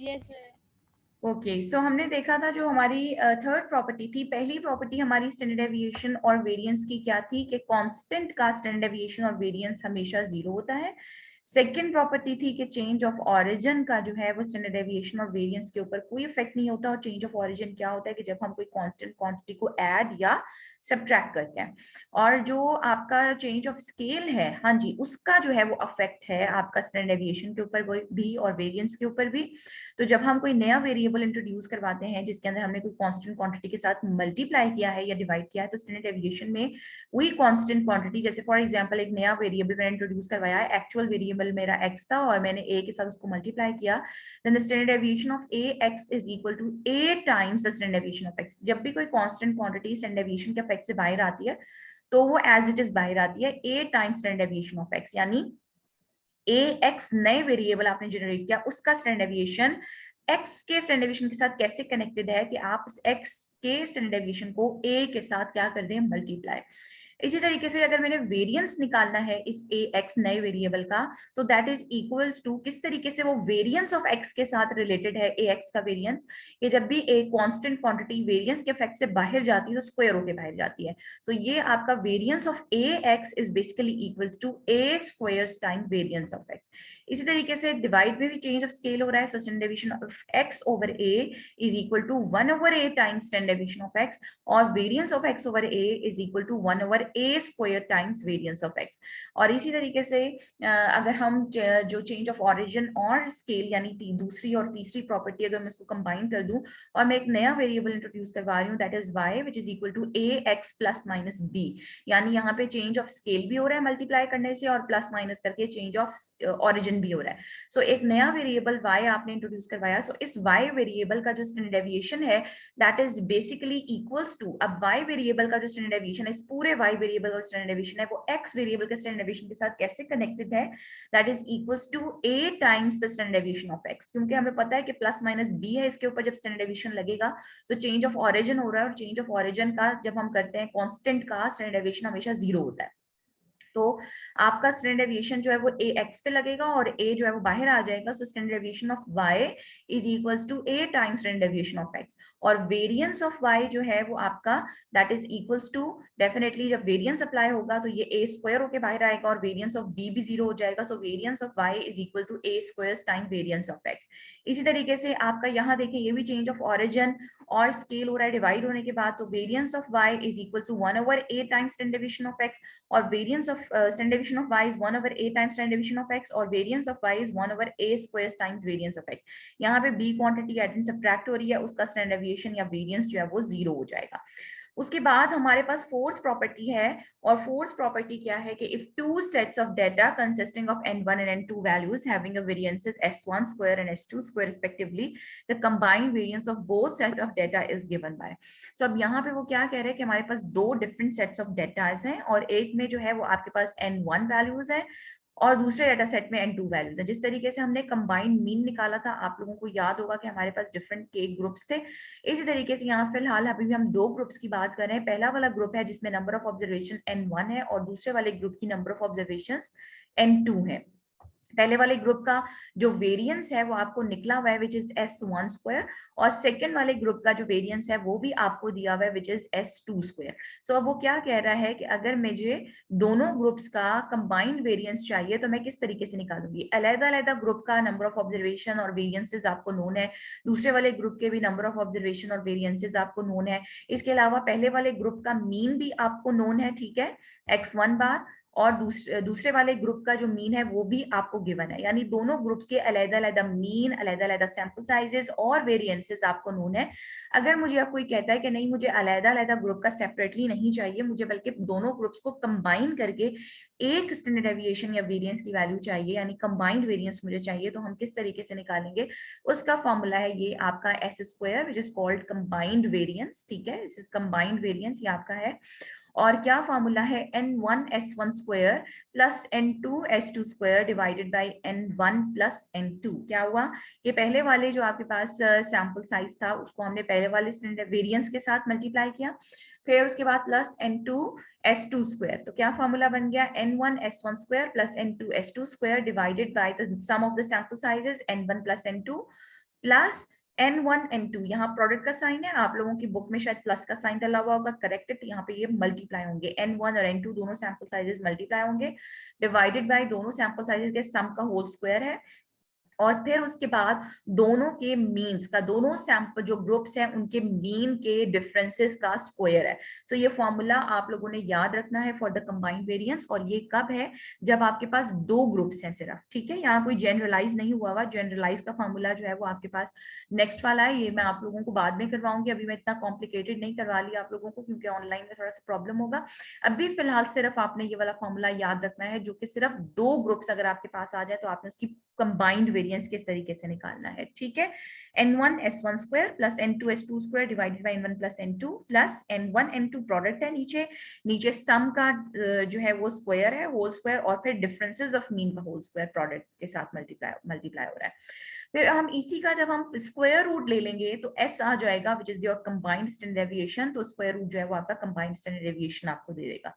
Yes sir. Okay so हमने देखा था जो हमारी थर्ड प्रॉपर्टी थी, पहली प्रॉपर्टी हमारी स्टैंडर्ड डेविएशन और वेरिएंस की क्या थी कि कांस्टेंट का स्टैंडर्ड डेविएशन और वेरिएंस हमेशा जीरो होता है। सेकेंड प्रॉपर्टी थी कि चेंज ऑफ ऑरिजिन का जो है वो स्टैंडर्ड डेविएशन और वेरिएंस के ऊपर कोई इफेक्ट नहीं होता। और चेंज ऑफ ऑरिजिन क्या होता है कि जब हम कोई कांस्टेंट क्वांटिटी को ऐड या सब्ट्रैक्ट करते हैं। और जो आपका चेंज ऑफ स्केल है, हाँ जी, उसका जो है वो अफेक्ट है आपका स्टैंडर्ड डेविएशन के ऊपर भी और वेरिएंस के ऊपर भी। तो जब हम कोई नया वेरिएबल इंट्रोड्यूस करवाते हैं जिसके अंदर हमने कोई कांस्टेंट क्वांटिटी के साथ मल्टीप्लाई किया है या डिवाइड किया है, तो स्टैंडर्ड डेविएशन में वही कांस्टेंट क्वांटिटी, जैसे फॉर एग्जांपल एक नया वेरिएबल मैंने इंट्रोड्यूस करवाया है, एक्चुअल वेरिएबल मेरा x था और मैंने a के साथ उसको मल्टीप्लाई किया, then the standard deviation of ax is equal to a times the standard deviation of x। जब भी कोई कांस्टेंट क्वांटिटी स्टैंडर्ड डेविएशन के इफेक्ट से बाहर आती है तो वो एज इट इज बाहर आती है a times standard deviation of x। यानी ax नए वेरिएबल आपने जनरेट किया, उसका स्टैंडर्ड डेविएशन x के स्टैंडर्ड डेविएशन के साथ कैसे कनेक्टेड है कि आप उस x के स्टैंडर्ड डेविएशन को a के साथ क्या कर दें, मल्टीप्लाई। इसी तरीके से अगर मैंने वेरिएंस निकालना है इस ax नए वेरिएबल का, तो दैट इज इक्वल टू किस तरीके से वो वेरिएंस ऑफ x के साथ रिलेटेड है ax का वेरिएंस, ये जब भी एक कांस्टेंट क्वांटिटी वेरिएंस के इफेक्ट से बाहर जाती है तो स्क्वायर होके बाहर जाती है। तो ये आपका variance of ax is basically equal to a square time variance of x। इसी तरीके से डिवाइड में भी चेंज ऑफ स्केल हो रहा है, so standard deviation of x over a is equal to 1 over a times standard deviation of x, और variance of x over a is equal to 1 over a square times variance of x। और इसी तरीके से अगर हम जो change of origin और scale यानी दूसरी और तीसरी प्रॉपर्टी अगर मैं इसको कंबाइन कर दूं और मैं एक नया वेरिएबल इंट्रोड्यूस करवा रही हूँ, that is y which is equal to a x plus minus b। यानी यहाँ पे चेंज ऑफ स्केल भी हो रहा है मल्टीप्लाई करने से और प्लस माइनस करके चेंज ऑफ ऑरिजिन भी हो रहा है। सो एक नया वेरिएबल y आपने इंट्रोड्यूस करवाया, सो इस y वेरिएबल का जो स्टैंडर्ड डेविएशन है that is basically equals to, अब y वेरिएबल का जो स्टैंडर्ड डेविएशन है, इस पूरे y वेरिएबल का स्टैंडर्ड डेविएशन है वो x वेरिएबल के स्टैंडर्ड डेविएशन के साथ कैसे कनेक्टेड है, that is equals to a times the standard deviation of x। क्योंकि हमें पता है कि प्लस माइनस b है, इसके ऊपर जब स्टैंडर्ड डेविएशन लगेगा तो चेंज ऑफ ऑरिजिन हो रहा है, और चेंज ऑफ ऑरिजिन का जब हम करते हैं कांस्टेंट का स्टैंडर्ड डेविएशन हमेशा जीरो होता है। तो आपका स्टैंडर्ड डेविएशन जो है वो ए एक्स पे लगेगा और ए जो है वो बाहर आ जाएगा, so standard deviation of Y is equals to A times standard deviation of x. और वेरिएंस ऑफ वाई जो है वो आपका that is equals to, definitely जब वेरिएंस अप्लाई होगा तो ये ए स्क्वायर होके बाहर आएगा और वेरिएंस ऑफ बी भी जीरो हो जाएगा, so variance of Y is equal to A square time variance of X. इसी तरीके से आपका यहाँ देखिए ये भी चेंज ऑफ ऑरिजिन और स्केल हो रहा है डिवाइड होने के बाद, तो variance of Y is equal to 1 over a times standard deviation of x, और variance of standard deviation of y is 1 over a times standard deviation of x, और variance of y is 1 over a squares times variance of x। यहाँ पे b quantity add and subtract हो रही है, उसका standard deviation या variance जो है वो जीरो हो जाएगा। उसके बाद हमारे पास फोर्थ प्रॉपर्टी है, और फोर्थ प्रॉपर्टी क्या है कि if two sets of data consisting of n1 and n2 values having a variances s1 square and s2 square respectively, the combined variance of both set of data is given by। तो अब यहाँ पे वो क्या कह रहे हैं कि हमारे पास दो डिफरेंट सेट्स ऑफ डेटाज हैं, और एक में जो है वो आपके पास n1 वैल्यूज है और दूसरे डेटा सेट में n2 वैल्यूज है। जिस तरीके से हमने कंबाइंड मीन निकाला था, आप लोगों को याद होगा कि हमारे पास डिफरेंट के ग्रुप्स थे। इसी तरीके से यहाँ फिलहाल अभी भी हम दो ग्रुप्स की बात कर रहे हैं। पहला वाला ग्रुप है जिसमें नंबर ऑफ ऑब्जर्वेशन n1 है और दूसरे वाले ग्रुप की नंबर ऑफ ऑब्जर्वेशन n2 है। पहले वाले ग्रुप का जो वेरिएंस है वो आपको निकला हुआ है विच इज s1 स्क्वायर, और सेकंड वाले ग्रुप का जो वेरिएंस है वो भी आपको दिया हुआ है विच इज s2 स्क्वायर। सो अब वो क्या कह रहा है कि अगर मुझे दोनों ग्रुप्स का कंबाइंड वेरिएंस चाहिए तो मैं किस तरीके से निकालूंगी। अलग-अलग ग्रुप का नंबर ऑफ ऑब्जर्वेशन और वेरिएंसेस आपको नोन है, दूसरे वाले ग्रुप के भी नंबर ऑफ ऑब्जर्वेशन और वेरिएंसेस आपको नोन है। इसके अलावा पहले वाले ग्रुप का मीन भी आपको नोन है, ठीक है, x1 बार, और दूसरे वाले ग्रुप का जो मीन है वो भी आपको गिवन है। यानी दोनों ग्रुप्स के अलग-अलग मीन, अलग-अलग सैंपल साइजेस और वेरिएंसेस आपको नोन है। अगर मुझे अब कोई कहता है कि नहीं मुझे अलग-अलग ग्रुप का सेपरेटली नहीं चाहिए, मुझे बल्कि दोनों ग्रुप्स को कंबाइन करके एक स्टैंडर्ड डेविएशन या वेरिएंस की वैल्यू चाहिए, यानी कंबाइंड वेरिएंस मुझे चाहिए, तो हम किस तरीके से निकालेंगे। उसका फॉर्मूला है ये आपका S square which is called combined variance, ठीक है, दिस इज कंबाइंड वेरिएंस, ये आपका है। और क्या फॉर्मूला है n1 s1 square plus n2 s2 square divided bye n1 plus n2। क्या हुआ कि पहले वाले जो आपके पास सैंपल साइज था उसको हमने पहले वाले स्टैंडर्ड वेरिएंस के साथ मल्टीप्लाई किया, फिर उसके बाद प्लस n2 s2 स्क्वायर, तो क्या फॉर्मूला बन गया n1 s1 square plus n2 s2 square divided by the sum of the sample sizes n1 plus n2 plus N1 N2, यहाँ प्रोडक्ट का साइन है, आप लोगों की बुक में शायद प्लस का साइन डला हुआ होगा, करेक्टेड, यहाँ पे ये मल्टीप्लाई होंगे, N1 और N2 दोनों सैंपल साइजेस मल्टीप्लाई होंगे, डिवाइडेड बाय दोनों सैंपल साइजेस के सम का होल स्क्वायर है, और फिर उसके बाद दोनों के मीन्स का, दोनों सैंपल जो ग्रुप्स हैं उनके मीन के डिफरेंसेस का स्क्वायर है। तो ये फॉर्मूला आप लोगों ने याद रखना है फॉर द कंबाइंड वेरिएंस, और ये कब है, जब आपके पास दो ग्रुप्स हैं सिर्फ, ठीक है, यहाँ कोई जनरलाइज नहीं हुआ हुआ, जनरलाइज का फॉर्मूला जो है वो आपके पास नेक्स्ट वाला है, ये मैं आप लोगों को बाद में करवाऊंगी, अभी मैं इतना कॉम्प्लिकेटेड नहीं करवा लिया आप लोगों को क्योंकि ऑनलाइन में थोड़ा सा प्रॉब्लम होगा। अभी फिलहाल सिर्फ आपने ये वाला फॉर्मूला याद रखना है, जो कि सिर्फ दो ग्रुप्स अगर आपके पास आ जाए तो आपने उसकी कंबाइंड वेरिएंस किस तरीके से निकालना है, ठीक है। N1 S1 square plus N2 S2 square divided bye N1 plus N2 plus N1 N2 product है, नीचे नीचे सम का जो है वो स्क्वायर है, होल स्क्वायर, और फिर डिफरेंसेस ऑफ मीन का होल स्क्वायर प्रोडक्ट के साथ मल्टीप्लाई हो रहा है। फिर हम इसी का जब हम स्क्वायर रूट ले लेंगे तो S आ जाएगा which is your combined standard deviation, तो स्क्वायर रूट जो है वो आपका कंबाइंड स्टैंडर्ड डेविएशन आपको दे देगा।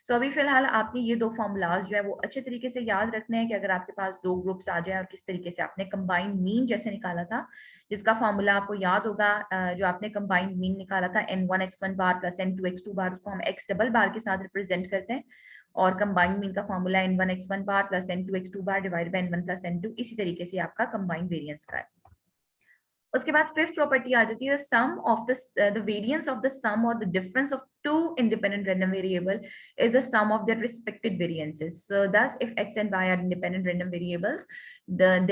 सो अभी फिलहाल आपने ये दो फॉर्मूलाज जो है वो अच्छे तरीके से याद रखने हैं कि अगर आपके पास दो ग्रुप्स आ जाए और किस तरीके से आपने कंबाइंड मीन जैसे निकाला था, जिसका फॉर्मूला आपको याद होगा, जो आपने कंबाइंड मीन निकाला था N1 X1 बार प्लस N2 X2 बार, उसको हम X डबल बार के साथ रिप्रेजेंट करते हैं, और कंबाइंड मीन का formula N1 X1 bar plus N2 X2 bar divide by N1 plus N2, इसी तरीके से आपका कंबाइंड वेरिएंस का है। उसके बाद फिफ्थ प्रॉपर्टी आ जाती है sum of the variance of the sum और the difference of two independent random variable is the sum of their respective variances. So thus if x and y are independent random variables,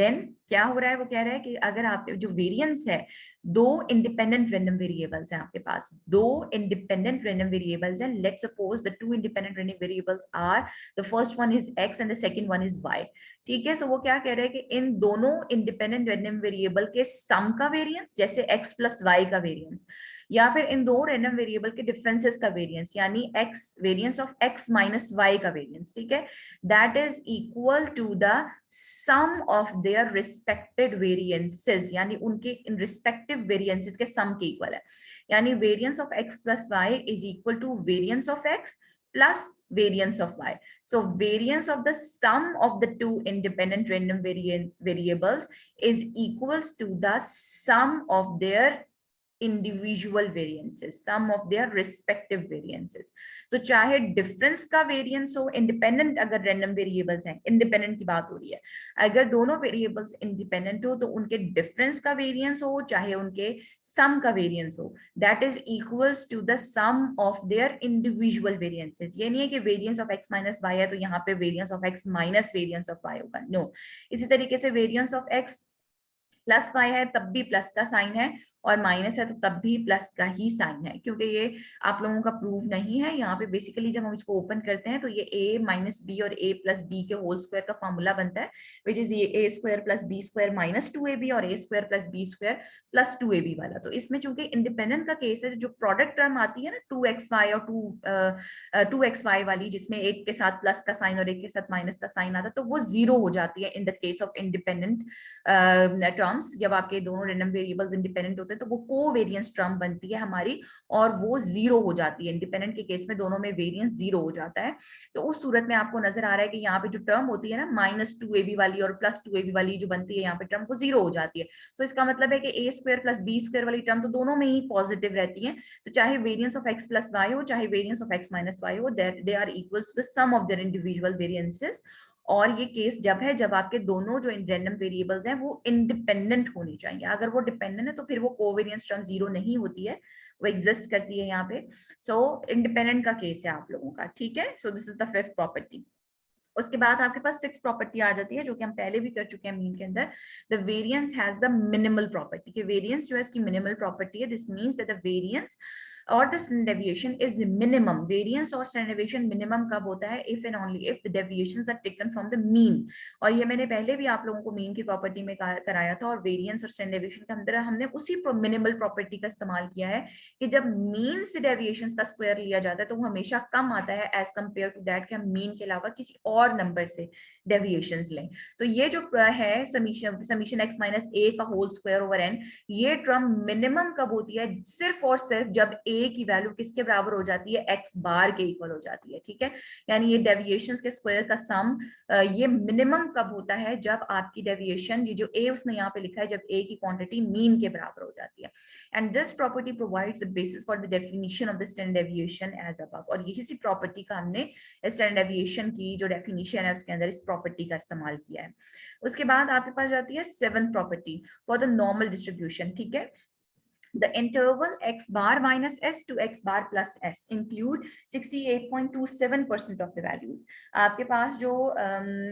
then क्या हो रहा है, वो कह रहा है कि अगर आप जो वेरिएंस है, दो इंडिपेंडेंट रैंडम वेरिएबल्स हैं आपके पास, दो इंडिपेंडेंट रैंडम वेरिएबल्स हैं, let's suppose the two independent random variables are, the first one is x and the second one is y, ठीक है। सो वो क्या कह रहे हैं कि इन दोनों इंडिपेंडेंट रैंडम वेरिएबल के सम का वेरिएंस, जैसे x प्लस वाई का वेरिएंस, या फिर इन दो रैंडम वेरिएबल के डिफरेंसेस का वेरिएंस, यानी x variance of x minus y का वेरिएंस, ठीक है, that is equal to the sum of their respected variances, यानी उनके इन रिस्पेक्टिव वेरिएंसेस के सम के इक्वल है, यानी variance of x plus y is equal to variance of x plus variance of y. So variance of the sum of the two independent random variables is equals to the sum of their individual variances, sum of their respective variances. तो चाहे difference का variance हो, independent अगर random variables हैं, independent की बात हो रही है, अगर दोनों वेरिएबल्स इंडिपेंडेंट हो तो उनके डिफरेंस का वेरिएंस हो चाहे उनके सम का वेरिएंस हो, that is equals to the sum of their individual variances. ये नहीं है कि variance of x minus y है तो यहाँ पे variance of x minus variance of y होगा, नो। इसी तरीके से variance of x plus y है तब भी प्लस का साइन है, और माइनस है तो तब भी प्लस का ही साइन है, क्योंकि ये आप लोगों का प्रूफ नहीं है। यहाँ पे बेसिकली जब हम इसको ओपन करते हैं तो ये a माइनस बी और a प्लस बी के होल स्क्वायर का फॉर्मूला बनता है, विच इज ये a square plus B square minus 2ab और a square plus B square plus 2ab वाला। तो इसमें चूंकि इंडिपेंडेंट का केस है, जो प्रोडक्ट टर्म आती है ना 2xy और 2xy वाली, जिसमें एक के साथ प्लस का साइन और एक के साथ माइनस का साइन आता है, तो वो जीरो हो जाती है in the case of independent terms. जब आपके दोनों रैंडम वेरिएबल्स इंडिपेंडेंट होते हैं तो वो कोवेरिएंस टर्म बनती है हमारी, और वो जीरो हो जाती है। इंडिपेंडेंट के केस में दोनों में वेरिएंस जीरो हो जाता है। तो उस सूरत में आपको नजर आ रहा है कि यहाँ पे जो टर्म होती है ना माइनस 2ab वाली और प्लस 2ab वाली जो बनती है यहाँ पे टर्म, वो जीरो हो जाती है। तो इसका मतलब है कि a square plus B square वाली टर्म तो दोनों में ही पॉजिटिव रहती है। तो चाहे variance of x plus Y हो चाहे variance of x minus Y हो, they are equals to the sum of their individual variances. और ये केस जब है जब आपके दोनों जो रैंडम वेरिएबल्स हैं वो इंडिपेंडेंट होनी चाहिए। अगर वो डिपेंडेंट है तो फिर वो कोवेरिएंस टर्म जीरो नहीं होती है, वो एग्जिस्ट करती है यहाँ पे। सो इंडिपेंडेंट का केस है आप लोगों का, ठीक है। So this is the fifth property. उसके बाद आपके पास सिक्स प्रॉपर्टी आ जाती है, जो कि हम पहले भी कर चुके हैं मीन के अंदर। The variance has the minimal property, कि वेरिएंस जो है इसकी मिनिमल प्रॉपर्टी है। This means that the variance और the standard deviation is minimum. Variance और स्टैंडर्ड डेविएशन मिनिमम कब होता है? If and only if the deviations are taken from the mean. और ये मैंने पहले भी आप लोगों को मीन की प्रॉपर्टी में कराया था, और वेरिएंस और स्टैंडर्ड डेविएशन के अंदर हमने उसी मिनिमल प्रॉपर्टी का इस्तेमाल किया है कि जब मीन से डेविएशंस का स्क्वायर लिया जाता है तो वो हमेशा कम आता है एज कंपेयर टू दैट कि हम मीन के अलावा किसी और नंबर से डेविएशंस लें। तो ये जो है समीशन x माइनस a का होल स्क्वायर ओवर n, ये टर्म मिनिमम कब होती है? सिर्फ और सिर्फ जब ए की वैल्यू किसके बराबर हो जाती है, एक्स बार के इक्वल हो जाती है, ठीक है। यानी ये डेविएशंस के स्क्वायर का सम ये मिनिमम कब होता है, जब आपकी डेविएशन, ये जो ए उसने यहाँ पे लिखा है, जब ए की क्वांटिटी मीन के बराबर हो जाती है। And this property provides the basis for the definition of the standard deviation as above. और यही सी प्रॉपर्टी का हमने स्टैंडर्ड डेविएशन की जो डेफिनेशन है उसके अंदर इस प्रॉपर्टी का इस्तेमाल किया है। उसके बाद आपके पास जाती है seventh property for the normal distribution, ठीक है। The interval x bar minus s to x bar plus s include 68.27% of the values। आपके पास जो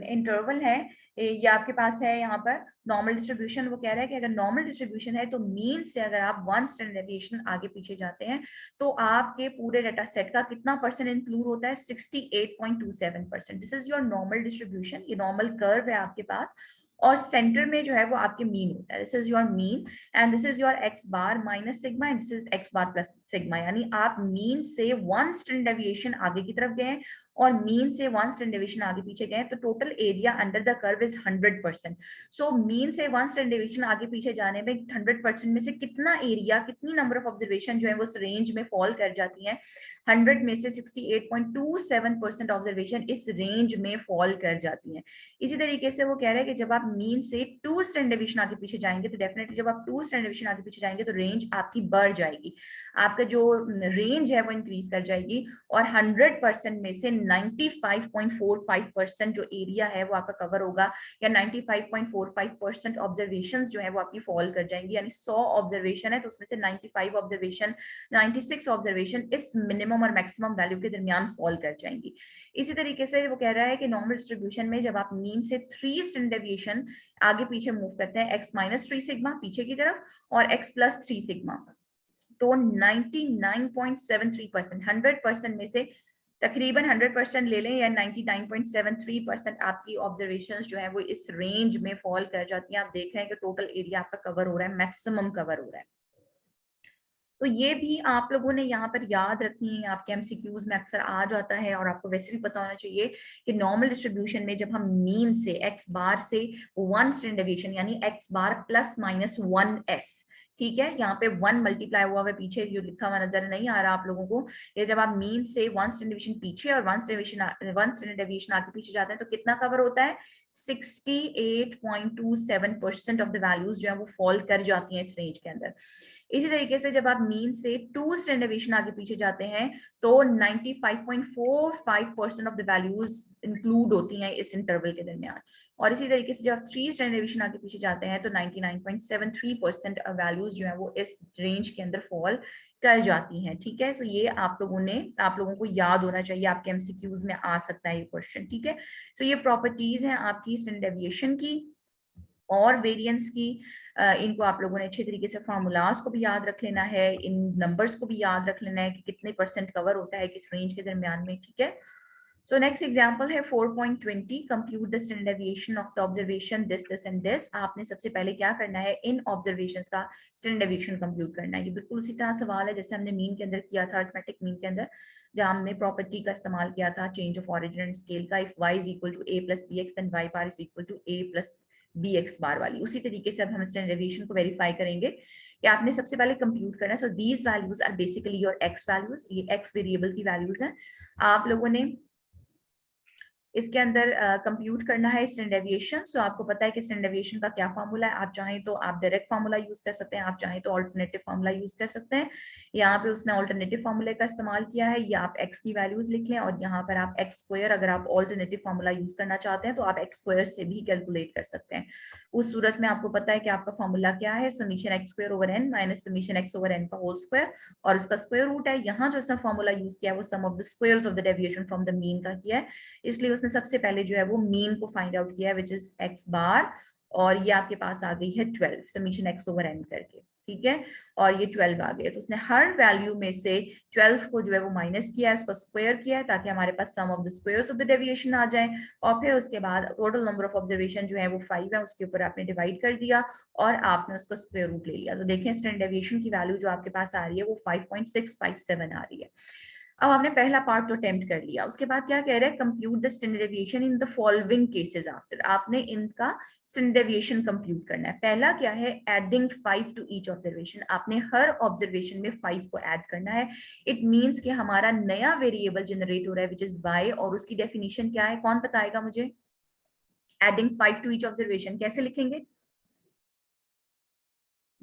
इंटरवल है या आपके पास है यहाँ पर नॉर्मल डिस्ट्रीब्यूशन, वो कह रहा है कि अगर नॉर्मल डिस्ट्रीब्यूशन है तो मीन से अगर आप 1 स्टैंडर्ड डेविएशन आगे पीछे जाते हैं तो आपके पूरे डेटा सेट का कितना परसेंट इंक्लूड होता है, 68.27%। This is your normal distribution, ये नॉर्मल कर्व है आपके पास, और सेंटर में जो है वो आपके मीन होता है। This is your mean and this is your x bar minus sigma and this is x bar plus sigma. यानी आप मीन से 1 स्टैंडर्ड डेविएशन आगे की तरफ गए और मीन से 1 स्टैंडर्ड डेविएशन आगे पीछे गए तो total area under the curve is 100%। So mean से 1 स्टैंडर्ड डेविएशन आगे पीछे जाने में 100% में से कितना एरिया, कितनी नंबर ऑफ ऑब्जर्वेशन जो है वो उस रेंज में फॉल कर जाती है, 100 में से 68.27% ऑब्जर्वेशन इस रेंज में फॉल कर जाती हैं। इसी तरीके से वो कह रहे हैं कि जब आप मीन से 2 स्टैंडर्ड डेविएशन आगे पीछे जाएंगे तो डेफिनेटली जब आप 2 स्टैंडर्ड डेविएशन आगे पीछे जाएंगे तो रेंज आपकी बढ़ जाएगी, आपका जो रेंज है वो इंक्रीज कर जाएगी और 100% में से 95.45% जो एरिया है वो आपका कवर होगा, या 95.45% ऑब्जर्वेशंस जो है वो आपकी फॉल कर जाएंगी। यानी 100 ऑब्जर्वेशन है तो उसमें से 95 ऑब्जर्वेशन, 96 ऑब्जर्वेशन इस मिनिमम और मैक्सिमम वैल्यू के दरमियान फॉल कर जाएंगी। इसी तरीके से वो कह रहा है कि नॉर्मल डिस्ट्रीब्यूशन में जब आप मीन से 3 स्टैंडर्ड डेविएशन आगे पीछे मूव करते हैं, x माइनस 3 सिग्मा पीछे की तरफ और x प्लस 3 सिग्मा, तो 99.73%, 100% में से तकरीबन 100% ले लें या 99.73% आपकी ऑब्जर्वेशंस जो है वो इस रेंज में फॉल कर जाती हैं। आप देख रहे हैं कि टोटल एरिया आपका कवर हो रहा है, मैक्सिमम कवर हो रहा है। तो ये भी आप लोगों ने यहाँ पर याद रखनी है, आपके एमसीक्यूज में अक्सर आ जाता है और आपको वैसे भी पता होना चाहिए कि नॉर्मल डिस्ट्रीब्यूशन में जब हम मीन से एक्स बार से 1 स्टैंडर्ड डेविएशन यानी एक्स बार प्लस माइनस 1s, ठीक है, यहाँ पे 1 मल्टीप्लाई हुआ है पीछे जो लिखा हुआ नजर नहीं आ रहा आप लोगों को, ये जब आप मीन से 1 स्टैंडर्ड डेविएशन पीछे और 1 स्टैंडर्ड डेविएशन आगे पीछे जाते हैं तो कितना कवर होता है, 68.27% ऑफ द वैल्यूज जो है वो फॉल कर जाती हैं इस रेंज के अंदर। इसी तरीके से जब आप मीन से 2 स्टैंडर्ड डेविएशन आगे पीछे जाते हैं तो 95.45% ऑफ द वैल्यूज इंक्लूड होती हैं इस इंटरवल के दरमियान। और इसी तरीके से जब आप 3 स्टैंडर्ड डेविएशन आगे पीछे जाते हैं तो 99.73% वैल्यूज जो है वो इस रेंज के अंदर फॉल कर जाती हैं, ठीक है। सो ये आप लोगों को याद होना चाहिए, आपके एमसीक्यूज में आ सकता है ये क्वेश्चन, ठीक है। सो ये प्रॉपर्टीज हैं आपकी स्टैंडर्ड डेविएशन की और वेरिएंस की। इनको आप लोगों ने अच्छे तरीके से फार्मूलाज को भी याद रख लेना है, इन नंबर्स को भी याद रख लेना है कि कितने परसेंट कवर होता है किस रेंज के दरमियान में, ठीक है। सो नेक्स्ट एग्जांपल है 4.20, compute the standard deviation of the observation this this and this. आपने सबसे पहले क्या करना है, इन ऑब्जर्वेशंस का स्टैंडर्ड डेविएशन कंप्यूट करना है। ये बिल्कुल उसी तरह सवाल है जैसे हमने मीन के अंदर किया था, अरिथमेटिक मीन के अंदर, जहां हमने प्रॉपर्टी का इस्तेमाल किया था change of origin and scale का, if y is equal to a plus bx then y bar is equal to a plus bx bar वाली। उसी तरीके से अब हम स्टैंडर्ड डेविएशन को वेरीफाई करेंगे कि आपने सबसे पहले कंप्यूट करना है। So these values are basically your x values, ये x वेरिएबल की वैल्यूज हैं। आप लोगों ने इसके अंदर कंप्यूट करना है स्टैंडर्ड डेविएशन। सो आपको पता है कि स्टैंडर्ड डेविएशन का क्या फार्मूला है, आप चाहें तो आप डायरेक्ट फार्मूला यूज कर सकते हैं, आप चाहें तो ऑल्टरनेटिव फार्मूला यूज कर सकते हैं। यहाँ पे उसने ऑल्टरनेटिव फार्मूले का इस्तेमाल किया है, या आप एक्स की वैल्यूज लिख लें और यहाँ पर आप एक्स स्क्वायर, अगर आप ऑल्टरनेटिव फार्मूला यूज करना चाहते हैं तो आप एक्स स्क्वायर से भी कैलकुलेट कर सकते हैं। उस सूरत में आपको पता है कि आपका फार्मूला क्या है, summation x square over n minus summation x over n का होल स्क्वायर और उसका स्क्वायर रूट है। यहाँ जो उसने फार्मूला यूज किया है वो sum of the squares of the deviation from the mean का किया है, इसलिए उसने सबसे पहले जो है वो मीन को फाइंड आउट किया है विच इज एक्स बार, और ये आपके पास आ गई है 12 समीशन एक्स ओवर एन करके, ठीक है, और ये 12 आ गया। तो उसने हर वैल्यू में से 12 को जो है वो माइनस किया है, उसका स्क्वायर किया है ताकि हमारे पास sum of the squares of the deviation आ जाए, और फिर उसके बाद टोटल नंबर ऑफ ऑब्जर्वेशन जो है वो 5 है, उसके ऊपर आपने डिवाइड कर दिया और आपने उसका स्क्वायर रूट ले लिया। तो देखें स्टैंडर्ड डेविएशन की वैल्यू जो आपके पास आ रही है वो 5.657 आ रही है। अब आपने पहला पार्ट तो अटेम्प्ट कर लिया, उसके बाद क्या कह रहे हैं, compute the standard deviation in the following cases after. आपने इनका स्टैंडर्ड डेविएशन कंप्यूट करना है। पहला क्या है, एडिंग 5 टू ईच ऑब्जर्वेशन। आपने हर ऑब्जर्वेशन में 5 को ऐड करना है। इट मींस कि हमारा नया वेरिएबल जनरेट हो रहा है विच इज y, और उसकी डेफिनेशन क्या है, कौन बताएगा मुझे? एडिंग 5 टू ईच ऑब्जर्वेशन कैसे लिखेंगे?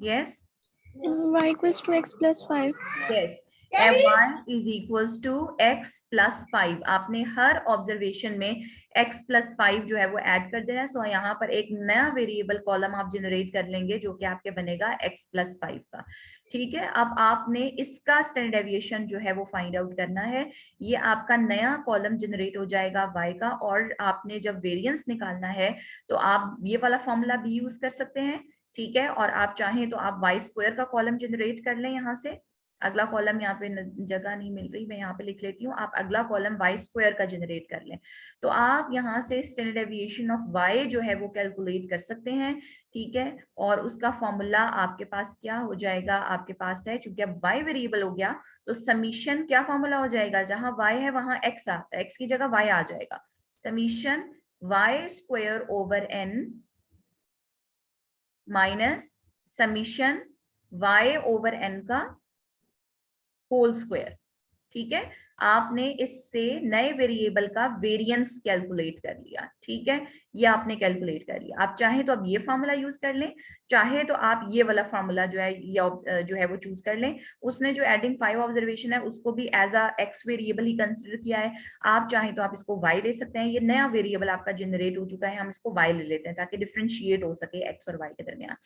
Yes, y equals to x plus 5. Yes, y is equals to x plus 5। आपने हर ऑब्जर्वेशन में x plus 5 जो है वो ऐड कर देना है। सो यहाँ पर एक नया वेरिएबल कॉलम आप जनरेट कर लेंगे जो कि आपके बनेगा x plus 5 का। ठीक है, अब आपने इसका स्टैंडर्ड डेविएशन जो है वो फाइंड आउट करना है। ये आपका नया कॉलम जनरेट हो जाएगा y का, और आपने जब वेरिएंस निकालना है तो आप ये वाला फॉर्मूला भी यूज कर सकते हैं। ठीक है, और आप चाहें तो आप y स्क्वायर का कॉलम जनरेट कर लें। यहाँ से अगला कॉलम, यहाँ पे जगह नहीं मिल रही, मैं यहाँ पे लिख लेती हूँ, आप अगला कॉलम y स्क्वायर का जनरेट कर लें। तो आप यहाँ से स्टैंडर्ड डेविएशन ऑफ y जो है वो कैलकुलेट कर सकते हैं। ठीक है, और उसका फॉर्मूला आपके पास क्या हो जाएगा, आपके पास है, चूंकि अब y वेरिएबल हो गया तो समीशन क्या फॉर्मूला हो जाएगा, जहां y है वहां x आता है, x की जगह y आ जाएगा। Summation y square over n minus summation y over n का होल स्क्वायर। ठीक है, आपने इससे नए वेरिएबल का वेरिएंस कैलकुलेट कर लिया। ठीक है, ये आपने कैलकुलेट कर लिया। आप चाहे तो अब ये फार्मूला यूज कर लें, चाहे तो आप ये वाला फार्मूला जो है जो है वो चूज कर लें। उसने जो एडिंग 5 ऑब्जर्वेशन है उसको भी एज अ एक्स वेरिएबल ही कंसिडर किया है। आप चाहे तो आप इसको y ले सकते हैं। ये नया वेरिएबल आपका जनरेट हो चुका है, हम इसको y ले लेते हैं ताकि डिफ्रेंशिएट हो सके x और y के दरमियान।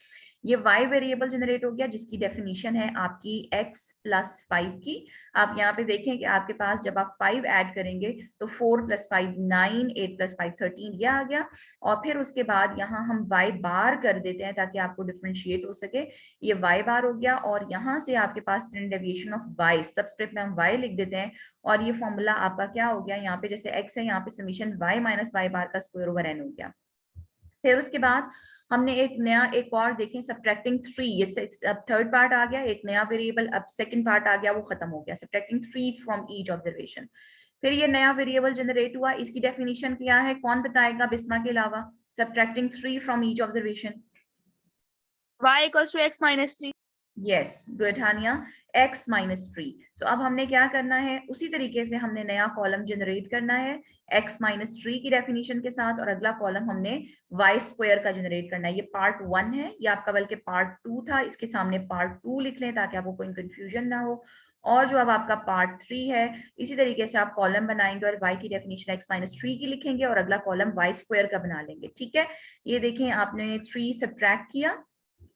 ये y वेरिएबल जनरेट हो गया जिसकी डेफिनेशन है आपकी x plus 5 की। आप यहाँ पे देखें कि आपके पास जब आप 5 ऐड करेंगे तो 4 + 5 9, 8 + 5 13 ये आ गया। और फिर उसके बाद यहाँ हम y बार कर देते हैं ताकि आपको डिफरेंशिएट हो सके। ये y बार हो गया, और यहाँ से आपके पास standard deviation of y, subscript में हम y लिख देते हैं, और ये फॉर्मूला आपका क्या हो गया, यहाँ पे जैसे x है, यहाँ पे समीशन y माइनस y बार का स्क्वायर ओवर n हो गया। फिर उसके बाद हमने एक और देखें, सब्ट्रैक्टिंग 3, ये अब थर्ड पार्ट आ गया, एक नया वेरिएबल, अब सेकंड पार्ट आ गया, वो खत्म हो गया, सब्ट्रैक्टिंग 3 फ्रॉम ईच ऑब्जर्वेशन। फिर ये नया वेरिएबल जनरेट हुआ, इसकी डेफिनेशन क्या है, कौन बताएगा बिस्मा के अलावा? Subtracting 3 from each observation. y equals to x minus 3. Yes, good Haniya, x minus 3। तो अब हमने क्या करना है, उसी तरीके से हमने नया कॉलम जनरेट करना है x माइनस 3 की डेफिनेशन के साथ, और अगला कॉलम हमने y स्क्वायर का जनरेट करना है। ये पार्ट 1 है, ये आपका बल्कि पार्ट 2 था, इसके सामने पार्ट 2 लिख लें ताकि आपको कोई कंफ्यूजन ना हो। और जो अब आपका पार्ट 3 है, इसी तरीके से आप कॉलम बनाएंगे और y की डेफिनेशन x माइनस 3 की लिखेंगे और अगला कॉलम y स्क्वायर का बना लेंगे। ठीक है, ये देखें आपने 3 सब्ट्रैक्ट किया।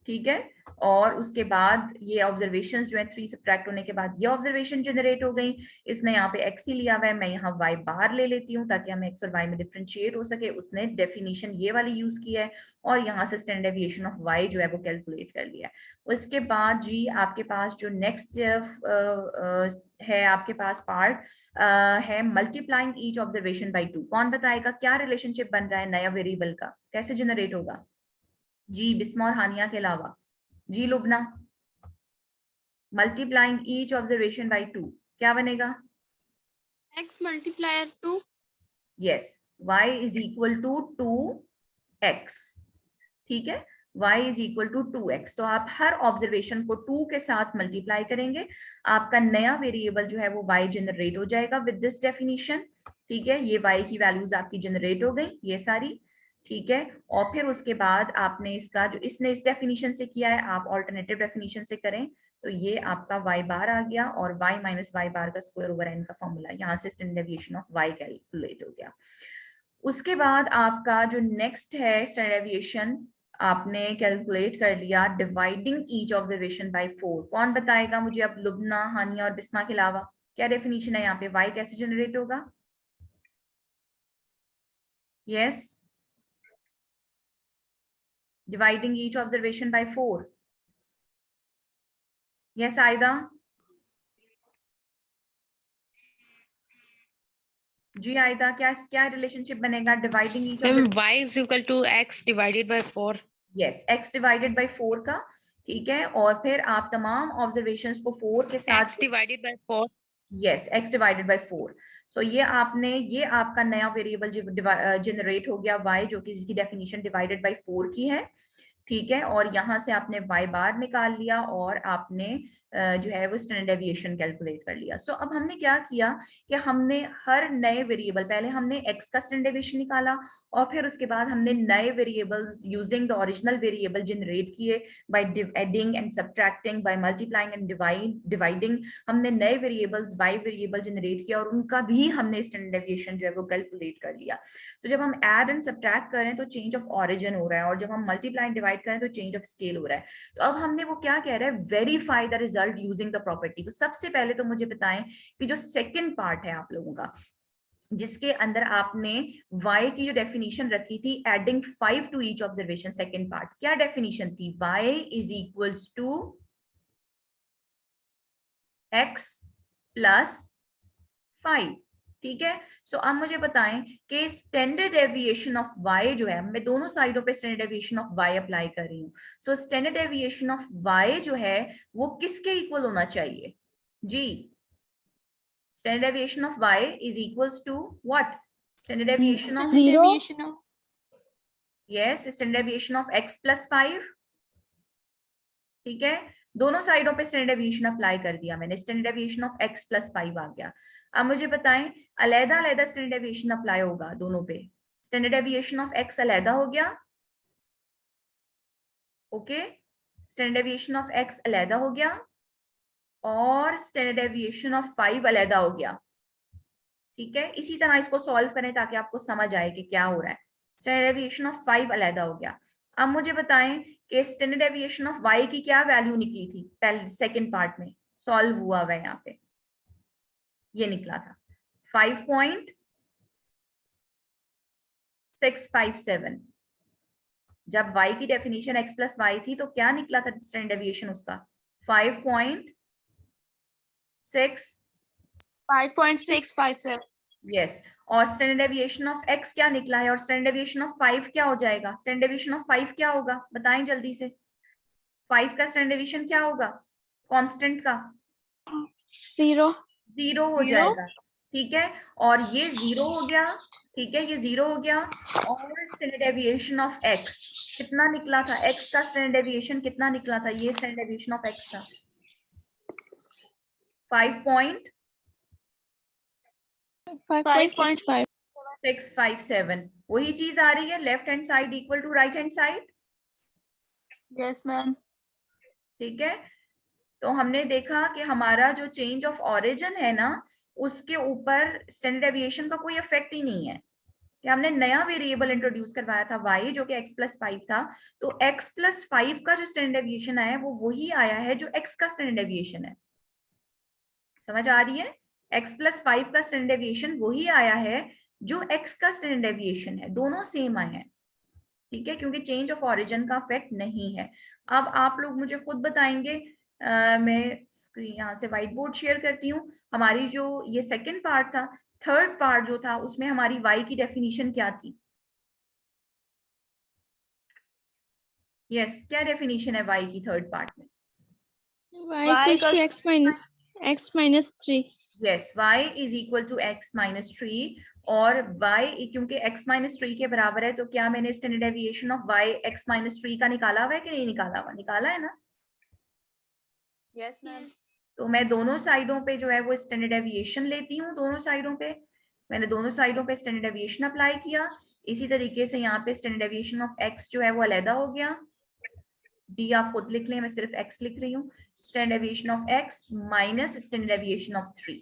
ठीक है, और उसके बाद ये ऑब्जर्वेशंस जो है 3 सब्ट्रैक्ट होने के बाद ये ऑब्जर्वेशन जनरेट हो गई। इसने यहाँ पे x ही लिया हुआ है, मैं यहाँ y बार ले लेती हूँ ताकि हमें x और y में डिफरेंशिएट हो सके। उसने डेफिनेशन ये वाली यूज की है, और यहाँ से स्टैंडर्ड डेविएशन ऑफ y जो है वो कैलकुलेट कर लिया है। उसके बाद जी आपके पास जो नेक्स्ट है आपके पास पार्ट है मल्टीप्लाइंग ईच ऑब्जर्वेशन बाई 2। कौन बताएगा क्या रिलेशनशिप बन रहा है नया वेरिएबल का, कैसे जनरेट होगा? जी बिस्मा और हानिया के अलावा। जी Lubna, multiplying each observation by 2 क्या बनेगा? x multiplier 2. Yes, y is equal to 2x। ठीक है, y is equal to 2x। तो आप हर ऑब्जर्वेशन को 2 के साथ मल्टीप्लाई करेंगे, आपका नया वेरिएबल जो है वो y जनरेट हो जाएगा विद दिस डेफिनेशन। ठीक है, ये y की वैल्यूज आपकी जनरेट हो गई ये सारी। ठीक है, और फिर उसके बाद आपने इसका जो इसने इस डेफिनेशन से किया है आप ऑल्टरनेटिव डेफिनेशन से करें, तो ये आपका y बार आ गया, और y माइनस y बार का स्क्वायर ओवर n का फॉर्मूला, यहाँ से standard deviation of y calculate हो गया। उसके बाद आपका जो नेक्स्ट है स्टैंडर्ड डेविएशन आपने कैलकुलेट कर लिया डिवाइडिंग ईच ऑब्जर्वेशन बाय 4। कौन बताएगा मुझे अब लुबना, हानिया और बिस्मा के अलावा? क्या डेफिनेशन है यहाँ पे, y कैसे जनरेट होगा? Yes, dividing each observation by 4. Yes, Aida? जी आयदा, क्या रिलेशनशिप बनेगा dividing each of? y is equal to x divided by 4. Yes, x divided by 4 का। ठीक है, और फिर आप तमाम ऑब्जर्वेशंस को 4 के साथ x divided by 4. Yes, x divided by 4। सो ये आपका नया वेरिएबल जनरेट हो गया y, जो कि जिसकी डेफिनेशन डिवाइडेड बाय 4 की है, ठीक है। और यहाँ से आपने y बार निकाल लिया और आपने जो है वो स्टैंडर्ड डेविएशन कैलकुलेट कर लिया। सो अब हमने क्या किया कि हमने हर नए वेरिएबल, पहले हमने x का स्टैंडर्ड डेविएशन निकाला और फिर उसके बाद हमने नए variables using the original variable generate किए by adding and subtracting, by multiplying and dividing. हमने नए वेरिएबल्स y वेरिएबल जनरेट किया और उनका भी हमने स्टैंडर्ड डेविएशन जो है वो कैलकुलेट कर लिया। तो जब हम ऐड एंड सब्ट्रैक्ट करें तो चेंज ऑफ ओरिजिन हो रहा है और जब हम मल्टीप्लाई एंड डिवाइड करें तो चेंज ऑफ स्केल हो रहा है। तो अब हमने वो क्या कह रहा है, verify the result using the property. तो सबसे पहले तो मुझे बताएं कि जो सेकंड पार्ट है आप लोगों का, जिसके अंदर आपने y की जो डेफिनेशन रखी थी, adding 5 to each observation, second part क्या डेफिनेशन थी, y is equals to x plus 5, ठीक है। सो अब मुझे बताएं कि स्टैंडर्ड डेविएशन ऑफ y जो है, मैं दोनों साइडों पे standard deviation of y apply कर रही हूँ। So standard deviation of y जो है वो किसके इक्वल होना चाहिए जी? Standard deviation of y is equals to what? Standard deviation of yes, standard deviation of x plus 5, ठीक है। दोनों साइडों पे स्टैंडर्ड डेविएशन अप्लाई कर दिया मैंने, standard deviation of x plus 5 आ गया। अब मुझे बताएं, अलग अलग स्टैंडर्ड डेविएशन अप्लाई होगा दोनों पे। स्टैंडर्ड डेविएशन ऑफ x अलग हो गया, okay, standard deviation of x अलग हो गया और स्टैंडर्ड डेविएशन ऑफ 5 अलग हो गया, ठीक है। इसी तरह इसको सॉल्व करें ताकि आपको समझ आए कि क्या हो रहा है। स्टैंडर्ड डेविएशन ऑफ 5 अलग हो गया। अब मुझे बताएं कि स्टैंडर्ड डेविएशन ऑफ y की क्या वैल्यू निकली थी पहले सेकंड पार्ट में, सॉल्व हुआ हुआ है यहाँ पे, ये निकला था 5.657। जब y की डेफिनेशन x प्लस वाई थी तो क्या निकला था स्टैंडर्ड डेविएशन उसका, 5.657। यस। और स्टैंडर्ड डेविएशन ऑफ x क्या निकला है और स्टैंडर्ड डेविएशन ऑफ 5 क्या हो जाएगा? स्टैंडर्ड डेविएशन ऑफ 5 क्या होगा बताएं जल्दी से, 5 का स्टैंडर्ड डेविएशन क्या होगा कांस्टेंट का? 0 हो जाएगा, ठीक है। और ये 0 हो गया, ठीक है, ये 0 हो गया। और स्टैंडर्ड डेविएशन ऑफ x कितना निकला था? x का स्टैंडर्ड डेविएशन कितना निकला था? ये स्टैंडर्ड डेविएशन ऑफ x था 5.657। वही चीज आ रही है, left hand side equal to right hand side, yes ma'am. ठीक है। तो हमने देखा कि हमारा जो चेंज ऑफ ओरिजिन है ना, उसके ऊपर स्टैंडर्ड डेविएशन का कोई इफेक्ट ही नहीं है कि हमने नया वेरिएबल इंट्रोड्यूस करवाया था y जो कि x प्लस 5 था। तो x प्लस 5 का जो स्टैंडर्ड डेविएशन आया है वो वही आया है जो x का स्टैंडर्ड डेविएशन है, समझ आ रही है? x प्लस 5 का स्टैंडर्ड डेविएशन वही आया है जो x का स्टैंडर्ड डेविएशन है, दोनों सेम आए हैं, ठीक है, क्योंकि चेंज ऑफ ओरिजिन का इफेक्ट नहीं है। अब आप लोग मुझे खुद बताएंगे, मैं यहाँ से व्हाइट बोर्ड शेयर करती हूँ। हमारी जो ये सेकंड पार्ट था, थर्ड पार्ट जो था उसमें हमारी y की डेफिनेशन क्या थी? यस, क्या डेफिनेशन है y की थर्ड पार्ट में? y equals to x minus 3। Yes, y is equal to x minus 3। और y क्योंकि x माइनस 3 के बराबर है तो क्या मैंने standard deviation of y x minus 3 का निकाला हुआ है कि नहीं निकाला हुआ? निकाला है ना? Yes ma'am. तो मैं दोनों साइडों पे जो है वो स्टैंडर्ड डेविएशन लेती हूँ, दोनों साइडों पे मैंने दोनों साइडों पे स्टैंडर्ड डेविएशन अप्लाई किया। इसी तरीके से यहाँ पे स्टैंडर्ड डेविएशन ऑफ x जो है वो अलग हो गया, d आप खुद लिख लें, मैं सिर्फ x लिख रही हूँ, standard deviation of x minus standard deviation of 3,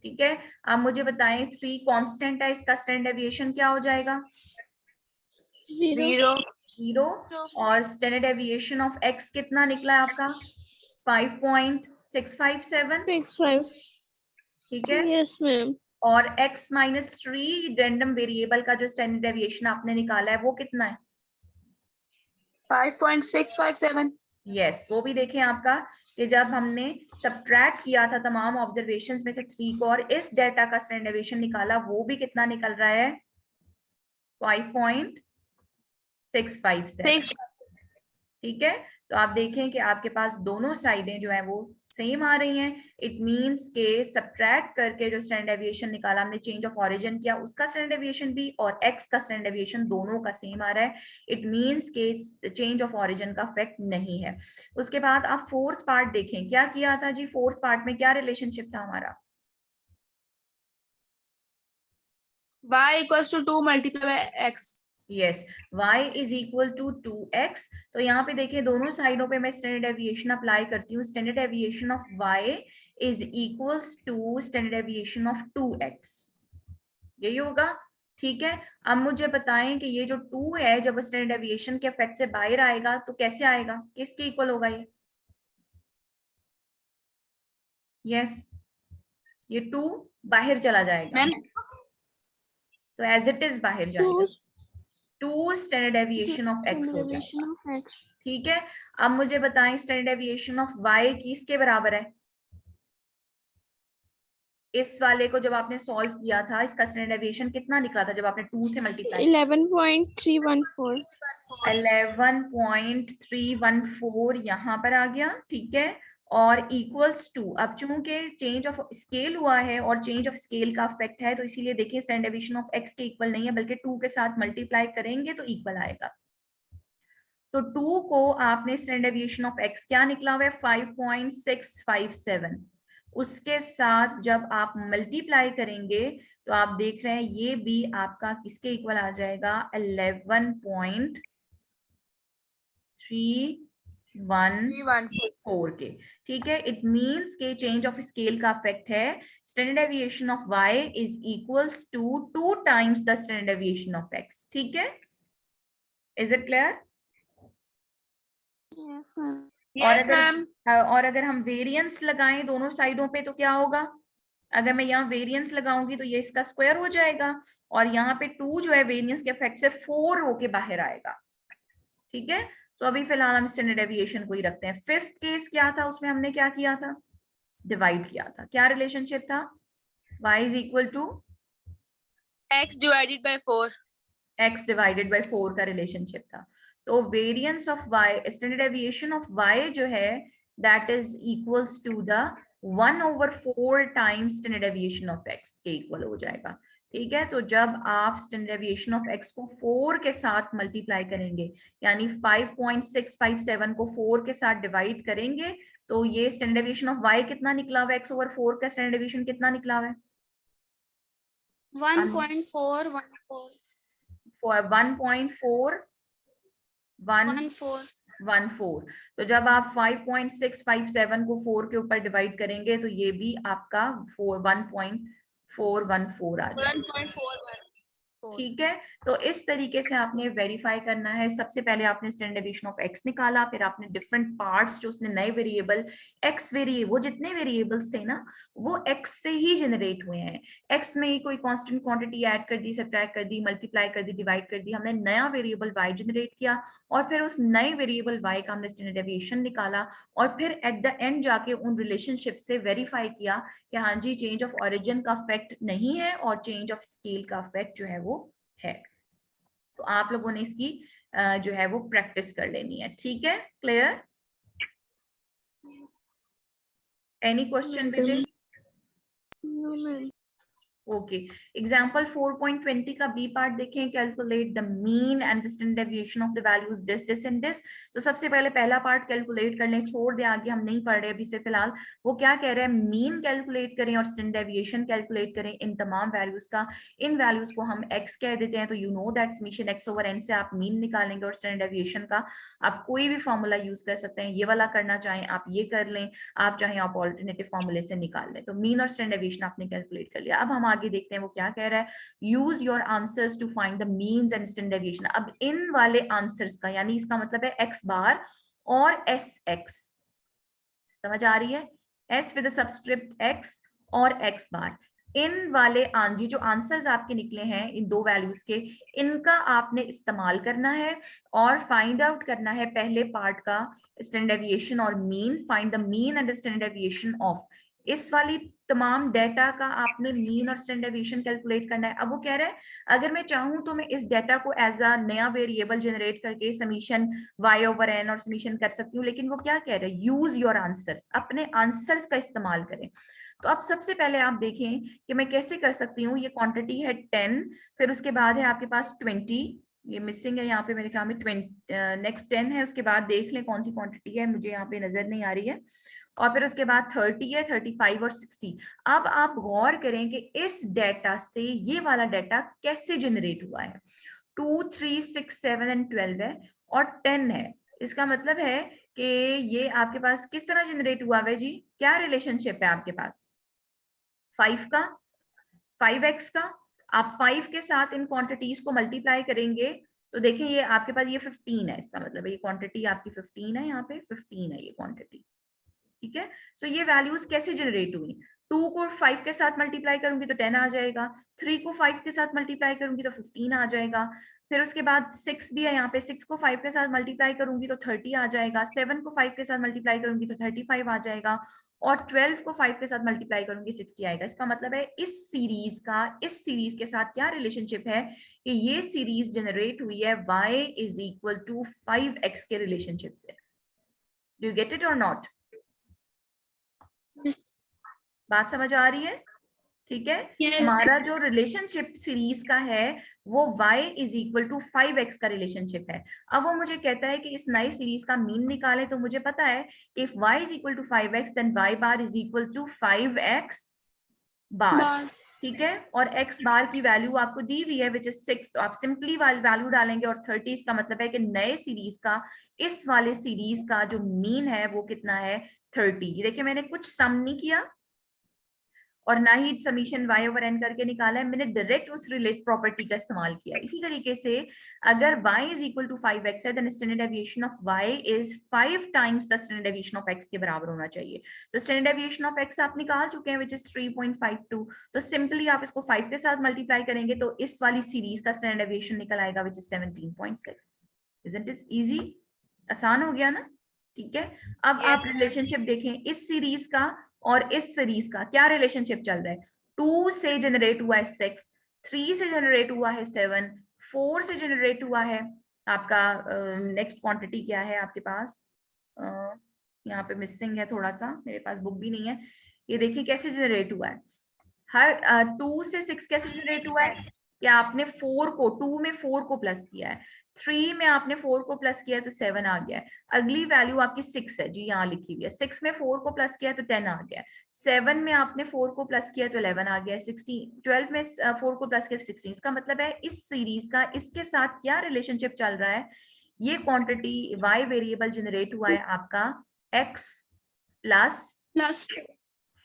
ठीक है। अब मुझे बताएं 3 कांस्टेंट है, इसका स्टैंडर्ड डेविएशन क्या हो जाएगा? 0। और स्टैंडर्ड डेविएशन ऑफ x कितना निकला है आपका? 5.657, ठीक है। Yes ma'am. और x माइनस 3 रैंडम वेरिएबल का जो स्टैंडर्ड डेविएशन आपने निकाला है वो कितना है? 5.657। यस, वो भी देखें आपका कि जब हमने सब्ट्रैक्ट किया था तमाम ऑब्जर्वेशंस में से 3 को और इस डेटा का स्टैंडर्ड डेविएशन निकाला, वो भी कितना निकल रहा है? 5.657, ठीक है। तो आप देखें कि आपके पास दोनों साइडें जो है वो सेम आ रही हैं, इट मींस के सब्ट्रैक्ट करके जो स्टैंडर्ड डेविएशन निकाला हमने, चेंज ऑफ ऑरिजिन किया, उसका स्टैंडर्ड डेविएशन भी और एक्स का स्टैंडर्ड डेविएशन दोनों का सेम आ रहा है, इट मींस के चेंज ऑफ ऑरिजिन का इफेक्ट नहीं है। उसके बाद आप फोर्थ पार्ट देखें, क्या किया था जी, फोर्थ पार्ट में क्या रिलेशनशिप था हमारा? y equals to 2 multiplied by x. Yes, y is equal to 2x। तो यहाँ पे देखिए दोनों साइडों पे मैं स्टैंडर्ड डेविएशन अप्लाई करती हूँ। Standard deviation of y is equals to standard deviation of 2x, यही होगा, ठीक है। अब मुझे बताएं कि ये जो 2 है जब स्टैंडर्ड डेविएशन के इफेक्ट से बाहर आएगा तो कैसे आएगा, किसके इक्वल होगा ये? यस, ये 2 बाहर चला जाएगा, मैम तो एज इट इज बाहर जाएगा, 2 स्टैंडर्ड डेविएशन ऑफ x हो जाएगा, Derivation of x. ठीक है। अब मुझे बताएं स्टैंडर्ड डेविएशन ऑफ y किसके बराबर है? इस वाले को जब आपने सॉल्व किया था इसका स्टैंडर्ड डेविएशन कितना निकला था जब आपने 2 से मल्टीप्लाई? 11.314. 11.314 यहाँ पर आ गया, ठीक है। और इक्वल्स टू, अब चूंकि चेंज ऑफ स्केल हुआ है और चेंज ऑफ स्केल का इफेक्ट है तो इसीलिए देखिए स्टैंडर्ड डेविएशन ऑफ x के इक्वल नहीं है बल्कि 2 के साथ मल्टीप्लाई करेंगे तो इक्वल आएगा। तो 2 को आपने स्टैंडर्ड डेविएशन ऑफ x क्या निकला हुआ है 5.657, उसके साथ जब आप मल्टीप्लाई करेंगे तो आप देख रहे हैं ये भी आपका किसके इक्वल आ जाएगा 11.314 के, ठीक है। इट मींस के चेंज ऑफ स्केल का इफेक्ट है, standard deviation of y is equals to 2 times the standard deviation of x, ठीक है। Is it clear? Yes, ma'am. yes ma'am. और अगर हम वेरिएंस लगाएं दोनों साइडों पे तो क्या होगा, अगर मैं यहाँ वेरिएंस लगाऊंगी तो ये इसका स्क्वायर हो जाएगा और यहाँ पे 2 जो है वेरिएंस के इफेक्ट से 4 होके बाहर आएगा, ठीक है। तो अभी फिलहाल हम स्टैंडर्ड डेविएशन को ही रखते हैं। फिफ्थ केस क्या था, उसमें हमने क्या किया था, डिवाइड किया था, क्या रिलेशनशिप था, y is equal to x divided by 4. x divided by 4 का रिलेशनशिप था। तो variance of y, standard deviation of y जो है that is equals to the 1/4 times standard deviation of x के इक्वल हो जाएगा, ठीक है। तो जब आप स्टैंडर्ड डेविएशन ऑफ x को 4 के साथ मल्टीप्लाई करेंगे यानी 5.657 को 4 के साथ डिवाइड करेंगे तो ये स्टैंडर्ड डेविएशन ऑफ y कितना निकला हुआ है, x/4 का स्टैंडर्ड डेविएशन कितना निकला हुआ है 1.414। तो जब आप 5.657 को 4 के ऊपर डिवाइड करेंगे तो ये भी आपका 1.414 आ जाएगा, 1.414. ठीक है। तो इस तरीके से आपने वेरीफाई करना है। सबसे पहले आपने स्टैंडर्ड डेविएशन ऑफ x निकाला, फिर आपने डिफरेंट पार्ट्स जो उसने नए वेरिएबल x वो जितने वेरिएबल्स थे ना वो x से ही जनरेट हुए हैं, x में ही कोई कांस्टेंट क्वांटिटी ऐड कर दी, सब्ट्रैक्ट कर दी, मल्टीप्लाई कर दी, डिवाइड कर दी, हमने नया वेरिएबल y जनरेट किया और फिर उस नए वेरिएबल y का हमने स्टैंडर्ड डेविएशन निकाला और फिर एट द एंड जाके उन रिलेशनशिप से वेरीफाई किया कि हाँ जी चेंज ऑफ ऑरिजिन का इफेक्ट नहीं है और चेंज ऑफ स्केल का इफेक्ट जो है वो है। तो आप लोगों ने इसकी जो है वो प्रैक्टिस कर लेनी है, ठीक है। Clear? Any question within? No, ma'am. Okay, example 4.20 का बी पार्ट देखें, calculate the mean and the standard deviation of the values this this and this. तो सबसे पहले पहला पार्ट कैलकुलेट कर लें, छोड़ दें आगे, हम नहीं पढ़ रहे अभी से फिलहाल। वो क्या कह रहे हैं, मीन कैलकुलेट करें और स्टैंडर्ड डेविएशन कैलकुलेट करें इन तमाम वैल्यूज का। इन वैल्यूज को हम x कह देते हैं, तो you know that summation x/n से आप मीन निकालेंगे और स्टैंडर्ड डेविएशन का आप कोई भी फॉर्मूला यूज कर सकते हैं, ये वाला करना चाहें आप ये कर लें, आप चाहें आप ऑल्टरनेटिव फॉर्मूले से निकाल लें। तो मीन और स्टैंडर्ड डेविएशन आपने कैलकुलेट कर लिया। अब हम आगे देखते हैं वो क्या कह रहा है, use your answers to find the means and standard deviation. अब इन वाले आंसर्स का यानी इसका मतलब है x बार और sx, समझ आ रही है, s विद सबस्क्रिप्ट x और x बार, इन वाले ये जो आंसर्स आपके निकले हैं इन दो वैल्यूज के, इनका आपने इस्तेमाल करना है और फाइंड आउट करना है पहले पार्ट का स्टैंडर्ड डेविएशन और mean, find the mean and standard deviation of इस वाली तमाम डेटा का आपने मीन और स्टैंडर्ड डेविएशन कैलकुलेट करना है। अब वो कह रहा है अगर मैं चाहूं तो मैं इस डेटा को एज अ नया वेरिएबल जनरेट करके समीशन y/n और समीशन कर सकती हूँ, लेकिन वो क्या कह रहे हैं, यूज योर आंसर्स, अपने आंसर्स का इस्तेमाल करें। तो अब सबसे पहले आप देखें कि मैं कैसे कर सकती हूँ। ये क्वांटिटी है 10, फिर उसके बाद है आपके पास 20, ये मिसिंग है यहाँ पे मेरे ख्याल में 20, नेक्स्ट 10 है, उसके बाद देख लें कौन सी क्वांटिटी है, मुझे यहाँ पे नजर नहीं आ रही है, और फिर उसके बाद 30 है, 35 और 60। अब आप गौर करें कि इस डेटा से ये वाला डेटा कैसे जनरेट हुआ है। 2, 3, 6, 7 एंड 12 है और 10 है। इसका मतलब है कि ये आपके पास किस तरह जनरेट हुआ है जी, क्या रिलेशनशिप है आपके पास, 5 का, 5x का। आप 5 के साथ इन क्वांटिटीज को मल्टीप्लाई करेंगे तो देखिए ये आपके पास ये 15 है, इसका मतलब है ये क्वांटिटी आपकी 15 है, यहाँ पे 15 है ये क्वांटिटी, ठीक है। सो ये वैल्यूज कैसे जनरेट हुई, 2 को 5 के साथ मल्टीप्लाई करूंगी तो 10 आ जाएगा, 3 को 5 के साथ मल्टीप्लाई करूंगी तो 15 आ जाएगा, फिर उसके बाद 6 भी है यहाँ पे, 6 को 5 के साथ मल्टीप्लाई करूंगी तो 30 आ जाएगा, 7 को 5 के साथ मल्टीप्लाई करूंगी तो 35 आ जाएगा, और 12 को 5 के साथ मल्टीप्लाई करूंगी 60 आएगा। इसका मतलब है इस सीरीज के साथ क्या रिलेशनशिप है कि ये सीरीज जनरेट हुई है y is equal to 5x के रिलेशनशिप से। डू यू गेट इट और नॉट? बात समझ आ रही है? ठीक है, हमारा जो रिलेशनशिप सीरीज का है वो y is equal to 5x का रिलेशनशिप है। अब वो मुझे कहता है कि इस नई सीरीज का मीन निकाले, तो मुझे पता है कि if y is equal to 5x then y bar is equal to 5x bar, ठीक है। और x बार की वैल्यू आपको दी हुई है विच इज 6, तो आप सिंपली वैल्यू डालेंगे और 30, इसका मतलब है कि नए सीरीज का, इस वाले सीरीज का जो मीन है वो कितना है, 30। देखिए मैंने कुछ सम नहीं किया और ना ही समीशन y/n करके निकाला है, मैंने डायरेक्ट उस रिलेट प्रॉपर्टी का इस्तेमाल किया। इसी तरीके से अगर y is equal to 5x है then standard deviation of y is 5 times the standard deviation of x के बराबर होना चाहिए। तो स्टैंडर्ड डेविएशन ऑफ x आप निकाल चुके हैं विच इज 3.52, तो सिंपली आप इसको 5 के साथ मल्टीप्लाई करेंगे तो इस वाली सीरीज का स्टैंडर्ड डेविएशन निकल आएगा which is 17.6। Isn't it easy? आसान हो गया ना, ठीक है। अब आप रिलेशनशिप देखें इस सीरीज का और इस सीरीज का क्या रिलेशनशिप चल रहा है। 2 से जनरेट हुआ है 6, 3 से जनरेट हुआ है 7, 4 से जनरेट हुआ है आपका नेक्स्ट क्वांटिटी क्या है आपके पास, यहाँ पे मिसिंग है थोड़ा सा, मेरे पास बुक भी नहीं है। ये देखिए कैसे जनरेट हुआ है, हर 2 से 6 कैसे जनरेट हुआ है कि आपने 4 को 2 में 4 को प्लस किया है, 3 में आपने 4 को प्लस किया है तो 7 आ गया है। अगली वैल्यू आपकी 6 है जी, यहाँ लिखी हुई है, 6 में 4 को प्लस किया है तो 10 आ गया है, 7 में आपने 4 को प्लस किया तो 11 आ गया है, 12 में 4 को प्लस किया तो 16। इसका मतलब है इस सीरीज का इसके साथ क्या रिलेशनशिप चल रहा है, ये क्वांटिटी y वेरिएबल जनरेट हुआ है आपका x प्लस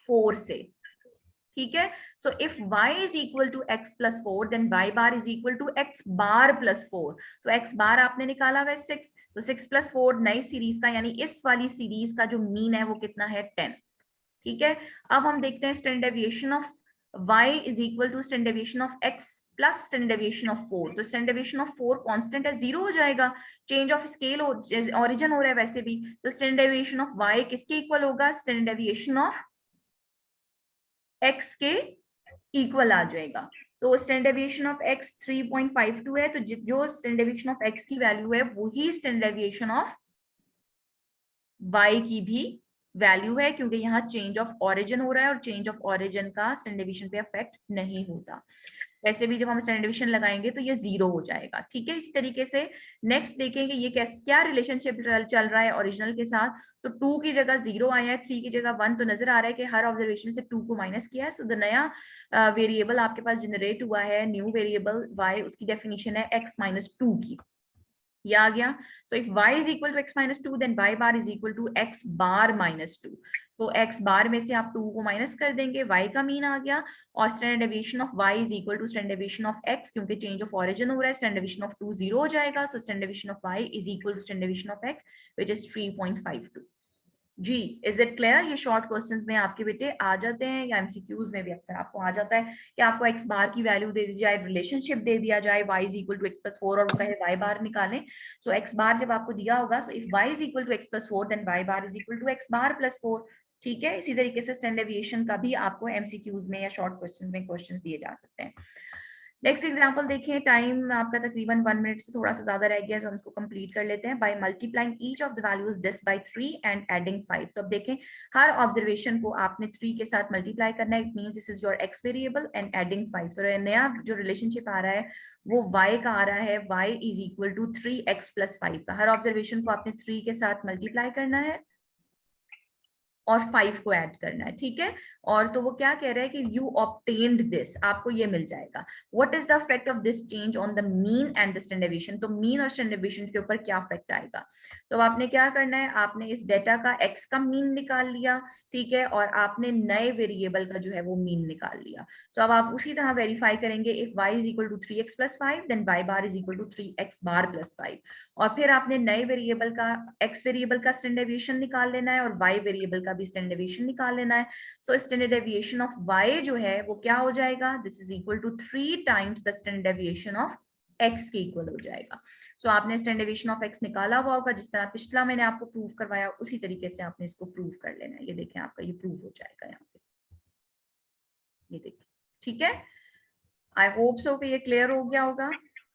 4 से, ठीक है। So if y is equal to x plus 4 then y bar is equal to x bar plus 4। तो x बार आपने निकाला हुआ है 6, तो 6 प्लस 4 नई सीरीज का यानी इस वाली सीरीज का जो मीन है वो कितना है 10, ठीक है। अब हम देखते हैं standard deviation of y is equal to standard deviation of x plus standard deviation of 4। तो स्टैंडर्ड डेविएशन ऑफ 4 कांस्टेंट है, 0 हो जाएगा, चेंज ऑफ स्केल ओरिजिन हो रहा है वैसे भी, तो स्टैंडर्ड डेविएशन ऑफ y किसके इक्वल होगा, स्टैंडर्ड डेविएशन ऑफ x के इक्वल आ जाएगा। तो स्टैंडर्ड डेविएशन ऑफ x 3.52 है, तो जो स्टैंडर्ड डेविएशन ऑफ x की वैल्यू है वही स्टैंडर्ड डेविएशन ऑफ y की भी वैल्यू है, क्योंकि यहाँ चेंज ऑफ ओरिजिन हो रहा है और चेंज ऑफ ओरिजिन का स्टैंडर्ड डेविएशन पे अफेक्ट नहीं होता। वैसे भी जब हम स्टैंडर्ड डेविएशन लगाएंगे तो ये 0 हो जाएगा, ठीक है। इसी तरीके से नेक्स्ट देखेंगे ये क्या रिलेशनशिप चल रहा है ओरिजिनल के साथ। तो 2 की जगह 0 आया है, 3 की जगह 1, तो नजर आ रहा है कि हर ऑब्जर्वेशन से 2 को माइनस किया है। सो द नया वेरिएबल आपके पास जनरेट हुआ है, न्यू वेरिएबल y, उसकी डेफिनेशन है x माइनस 2 की, ये आ गया। So if y is equal to x minus 2 then y bar is equal to x bar minus 2। तो x बार में से आप 2 को माइनस कर देंगे, y का मीन आ गया, और standard deviation of y is equal to standard deviation of x, क्योंकि चेंज ऑफ ओरिजिन हो रहा है, स्टैंडर्ड डेविएशन ऑफ 2 0 हो जाएगा। So standard deviation of y is equal to standard deviation of x which is 3.52। जी, is it clear? ये short questions में आपके बेटे आ जाते हैं, या एमसीक्यूज में भी अक्सर आपको आ जाता है कि आपको x बार की वैल्यू दे दी जाए, रिलेशनशिप दे दिया जाए y is equal to x plus 4 और वो कहे y बार निकालें। सो x बार जब आपको दिया होगा, so if y is equal to x plus 4 then y bar is equal to x bar plus 4। ठीक है, इसी तरीके से स्टैंडर्ड डेविएशन का भी आपको एमसीक्यूज में या शॉर्ट क्वेश्चन में क्वेश्चंस दिए जा सकते हैं। नेक्स्ट एग्जांपल देखिए, टाइम आपका तकरीबन 1 मिनट से थोड़ा सा ज्यादा रह गया, तो हम इसको कंप्लीट कर लेते हैं। By multiplying each of the values this by 3 and adding 5। तो अब देखें, हर ऑब्जर्वेशन को आपने 3 के साथ मल्टीप्लाई करना है। It means this is your x variable and adding 5। तो नया जो रिलेशनशिप आ रहा है वो y का आ रहा है, y is equal to 3x plus 5 का। हर ऑब्जर्वेशन को आपने 3 के साथ मल्टीप्लाई करना है और 5 को ऐड करना है, ठीक है। और तो वो क्या कह रहा है कि यू ऑब्टेन्ड दिस, आपको ये मिल जाएगा। What is the effect of this change on the mean and the standard deviation. तो मीन और स्टैंडर्ड डेविएशन के ऊपर क्या इफेक्ट आएगा। तो आपने क्या करना है, आपने इस डेटा का x का मीन निकाल लिया, ठीक है, और आपने नए वेरिएबल का जो है वो मीन निकाल लिया। सो अब आप उसी तरह वेरीफाई करेंगे, if y is equal to 3x plus 5 then y bar is equal to 3x bar plus 5। और फिर आपने नए वेरिएबल का, x वेरिएबल का स्टैंडर्ड डेविएशन निकाल लेना है और y वेरिएबल का भी स्टैंडर्ड डेविएशन निकाल लेना है। So standard deviation of y जो है वो क्या हो जाएगा, this is equal to 3 times the standard deviation of x के इक्वल हो जाएगा। सो आपने स्टैंडर्ड डेविएशन ऑफ x निकाला हुआ होगा, जिस तरह पिछला मैंने आपको प्रूव करवाया उसी तरीके से आपने इसको प्रूव कर लेना है। ये देखें, आपका ये प्रूव हो जाएगा यहाँ पे, ये देखिए, ठीक है। आई होप सो कि ये क्लियर हो गया होगा।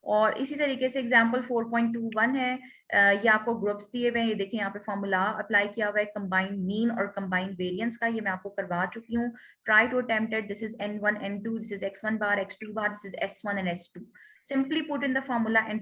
और इसी तरीके से एग्जांपल 4.21 है, ये आपको ग्रुप्स दिए हुए हैं। ये देखिए यहाँ पे फॉर्मूला अप्लाई किया हुआ है कंबाइंड मीन और कंबाइंड वेरिएंस का, ये मैं आपको करवा चुकी हूँ। Try to attempt it. This is n1 n2, this is x1 bar x2 bar, this is s1 and s2। Simply put in the formula and